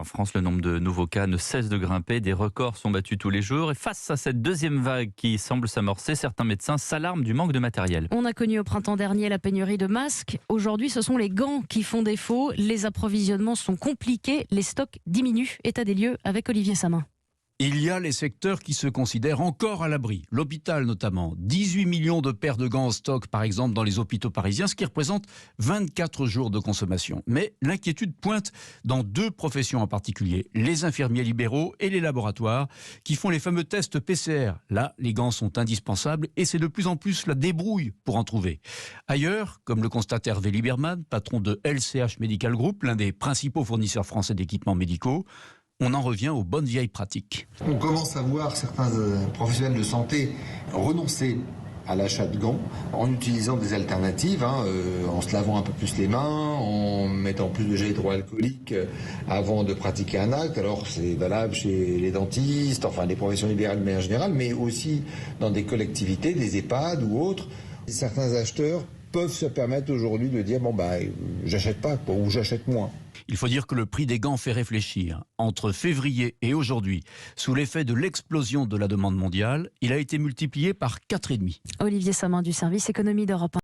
En France, le nombre de nouveaux cas ne cesse de grimper, des records sont battus tous les jours. Et face à cette deuxième vague qui semble s'amorcer, certains médecins s'alarment du manque de matériel. On a connu au printemps dernier la pénurie de masques. Aujourd'hui, ce sont les gants qui font défaut. Les approvisionnements sont compliqués, les stocks diminuent. État des lieux avec Olivier Samin. Il y a les secteurs qui se considèrent encore à l'abri. L'hôpital notamment. 18 millions de paires de gants en stock par exemple dans les hôpitaux parisiens, ce qui représente 24 jours de consommation. Mais l'inquiétude pointe dans deux professions en particulier. Les infirmiers libéraux et les laboratoires qui font les fameux tests PCR. Là, les gants sont indispensables et c'est de plus en plus la débrouille pour en trouver. Ailleurs, comme le constate Hervé Liberman, patron de LCH Medical Group, l'un des principaux fournisseurs français d'équipements médicaux, on en revient aux bonnes vieilles pratiques. On commence à voir certains professionnels de santé renoncer à l'achat de gants en utilisant des alternatives, en se lavant un peu plus les mains, en mettant plus de gel hydroalcoolique avant de pratiquer un acte. Alors c'est valable chez les dentistes, enfin les professions libérales de manière générale, mais aussi dans des collectivités, des EHPAD ou autres. Certains acheteurs peuvent se permettre aujourd'hui de dire j'achète pas ou j'achète moins. Il faut dire que le prix des gants fait réfléchir. Entre février et aujourd'hui, sous l'effet de l'explosion de la demande mondiale, il a été multiplié par 4,5. Olivier Samin du service économie d'Europe 1.